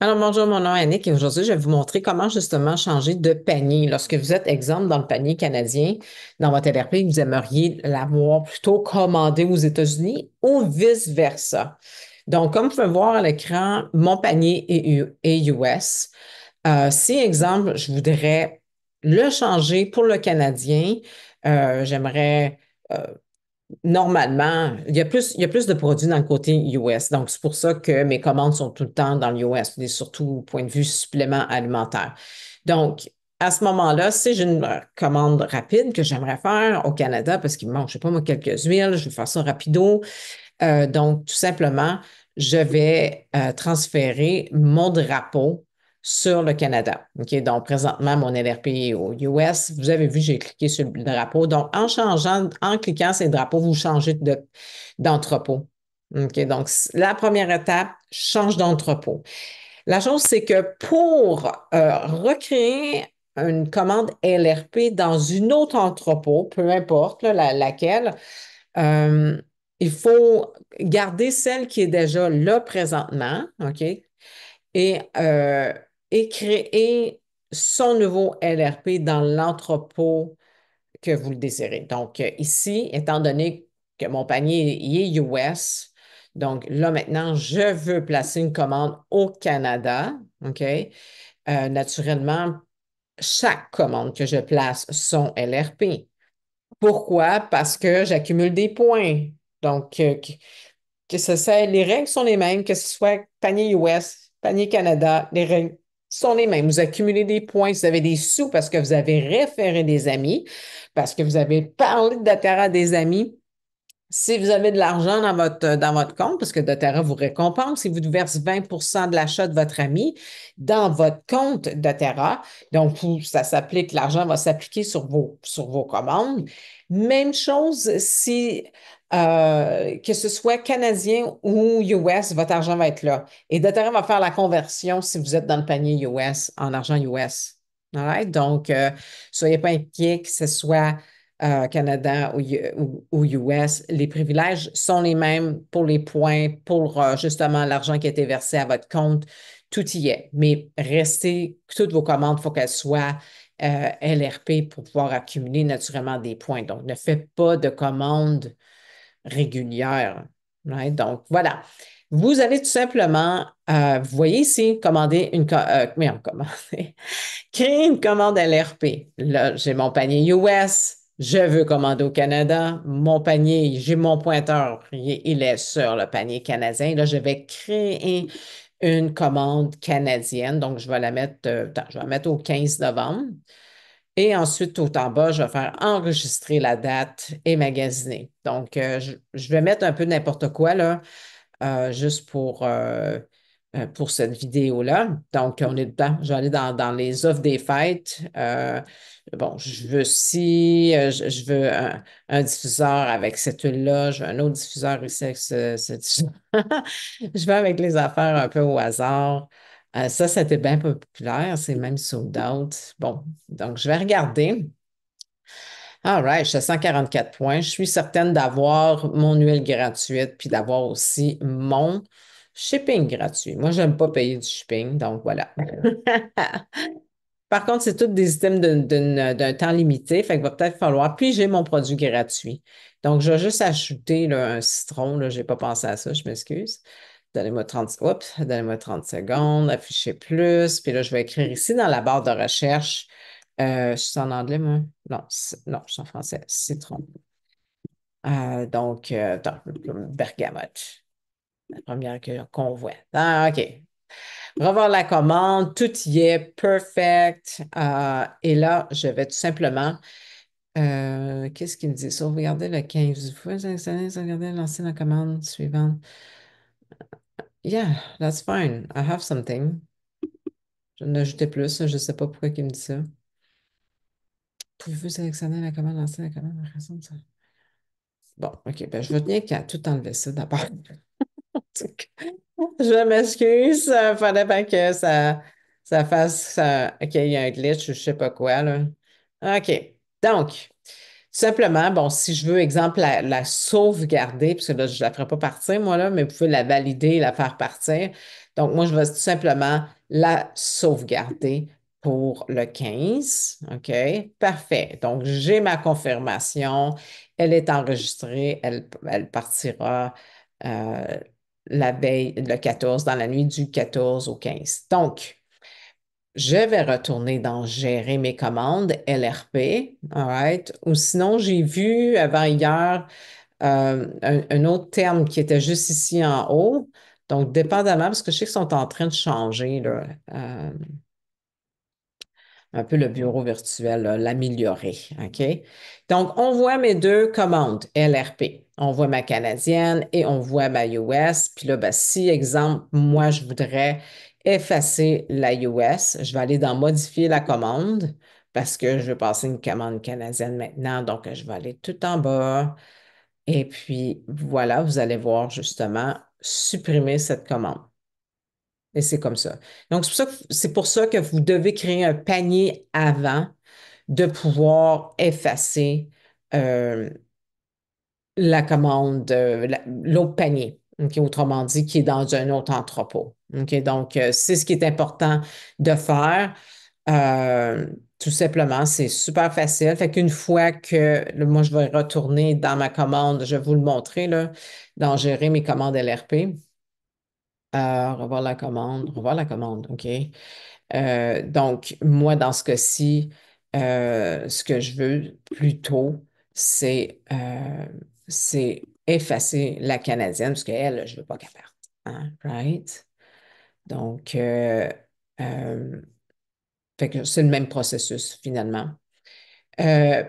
Alors, bonjour, mon nom est Annick et aujourd'hui, je vais vous montrer comment justement changer de panier. Lorsque vous êtes, exemple, dans le panier canadien, dans votre LRP, vous aimeriez l'avoir plutôt commandé aux États-Unis ou vice-versa. Donc, comme vous pouvez voir à l'écran, mon panier est US. Si, exemple, je voudrais le changer pour le Canadien, j'aimerais euh, normalement, il y a plus de produits dans le côté US. Donc, c'est pour ça que mes commandes sont tout le temps dans le US, et surtout au point de vue supplément alimentaire. Donc, à ce moment-là, si j'ai une commande rapide que j'aimerais faire au Canada, parce qu'il me manque, je sais pas moi, quelques huiles, je vais faire ça rapido. Donc, tout simplement, je vais transférer mon drapeau sur le Canada. OK? Donc, présentement, mon LRP est au US. Vous avez vu, j'ai cliqué sur le drapeau. Donc, en cliquant sur le drapeau, vous changez d'entrepôt. OK? Donc, la première étape, change d'entrepôt. La chose, c'est que pour recréer une commande LRP dans une autre entrepôt, peu importe là, laquelle, euh, il faut garder celle qui est déjà là présentement, OK? Et, et créer son nouveau LRP dans l'entrepôt que vous le désirez. Donc, ici, étant donné que mon panier il est US, donc là maintenant, je veux placer une commande au Canada, OK? Naturellement, chaque commande que je place son LRP. Pourquoi? Parce que j'accumule des points. Donc, les règles sont les mêmes, que ce soit panier US, panier Canada, les règles sont les mêmes. Vous accumulez des points, vous avez des sous parce que vous avez référé des amis, parce que vous avez parlé de doTERRA à des amis. Si vous avez de l'argent dans votre compte, parce que doTERRA vous récompense, si vous versez 20 de l'achat de votre ami dans votre compte doTERRA, donc ça s'applique, l'argent va s'appliquer sur vos commandes. Même chose si, que ce soit canadien ou US, votre argent va être là. Et doTERRA va faire la conversion si vous êtes dans le panier US en argent US. All right? Donc, soyez pas inquiets que ce soit Canada ou US, les privilèges sont les mêmes pour les points, pour justement l'argent qui a été versé à votre compte. Tout y est. Mais restez, toutes vos commandes, il faut qu'elles soient LRP pour pouvoir accumuler naturellement des points. Donc, ne faites pas de commandes régulières. Right? Donc, voilà. Vous allez tout simplement, vous voyez ici, commander, créer une commande LRP. Là, j'ai mon panier US. Je veux commander au Canada. Mon panier, j'ai mon pointeur. Il est sur le panier canadien. Là, je vais créer une commande canadienne. Donc, je vais la mettre, attends, je vais la mettre au 15 novembre. Et ensuite, tout en bas, je vais faire enregistrer la date et magasiner. Donc, je vais mettre un peu n'importe quoi là, juste pour cette vidéo-là. Donc, on est dedans. Je vais aller dans les offres des fêtes. Bon, je veux si je veux un diffuseur avec cette huile-là, je veux un autre diffuseur ici avec ce diffuseur. Je vais avec les affaires un peu au hasard. Ça, c'était bien populaire. C'est même sold out. Bon, donc je vais regarder. All right, je suis à 144 points. Je suis certaine d'avoir mon huile gratuite puis d'avoir aussi mon shipping gratuit. Moi, je n'aime pas payer du shipping, donc voilà. Par contre, c'est tous des items d'un temps limité, fait qu'il va peut-être falloir. Puis j'ai mon produit gratuit. Donc, je vais juste ajouter là, un citron. Là, je n'ai pas pensé à ça, je m'excuse. Donnez-moi 30 secondes, afficher plus. Puis là, je vais écrire ici dans la barre de recherche. Je suis en anglais, moi? Non, non, je suis en français. Citron. Donc, attends, bergamote. La première qu'on voit. Ah, OK. Revoir la commande, tout y est, perfect. Et là, je vais tout simplement, qu'est-ce qu'il me dit? Sauvegarder le 15 fois, sauvegarder, lancer la commande suivante. Yeah, that's fine. I have something. Je vais en ajouter plus, je ne sais pas pourquoi il me dit ça. Pouvez-vous sélectionner la commande, lancer la commande, la raison de ça? Bon, OK, ben je veux bien qu'à tout enlever ça d'abord. Je m'excuse, il fallait bien que ça fasse OK, il y a un glitch ou je sais pas quoi, là. OK. Donc, Simplement, bon, si je veux, exemple, la sauvegarder, parce que là, je ne la ferai pas partir, moi, là, mais vous pouvez la valider et la faire partir. Donc, moi, je vais tout simplement la sauvegarder pour le 15. OK? Parfait. Donc, j'ai ma confirmation. Elle est enregistrée. Elle partira euh, la veille, le 14, dans la nuit du 14 au 15. Donc, je vais retourner dans Gérer mes commandes, LRP, all right? Ou sinon, j'ai vu avant hier un autre terme qui était juste ici en haut. Donc, dépendamment, parce que je sais qu'ils sont en train de changer, là, un peu le bureau virtuel, là, l'améliorer. OK? Donc, on voit mes deux commandes LRP. On voit ma canadienne et on voit ma US. Puis là, ben, si, exemple, moi, je voudrais effacer la US, je vais aller dans Modifier la commande parce que je veux passer une commande canadienne maintenant. Donc, je vais aller tout en bas. Et puis, voilà, vous allez voir justement supprimer cette commande. Et c'est comme ça. Donc, c'est pour ça que vous devez créer un panier avant de pouvoir effacer euh, la commande, l'autre panier. OK, autrement dit, qui est dans un autre entrepôt. OK, donc, c'est ce qui est important de faire. Euh, Tout simplement, c'est super facile. Fait qu'une fois que là, moi, je vais retourner dans ma commande, je vais vous le montrer, là, dans Gérer mes commandes LRP. Revoir la commande, OK. Donc, moi, dans ce cas-ci, ce que je veux plutôt, c'est effacer la canadienne, parce qu'elle, je ne veux pas qu'elle parte. Hein, right? Donc, euh, fait que c'est le même processus finalement. Euh,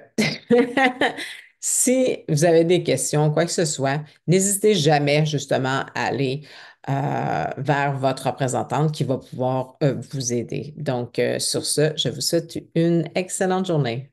Si vous avez des questions, quoi que ce soit, n'hésitez jamais justement à aller vers votre représentante qui va pouvoir vous aider. Donc, sur ce, je vous souhaite une excellente journée.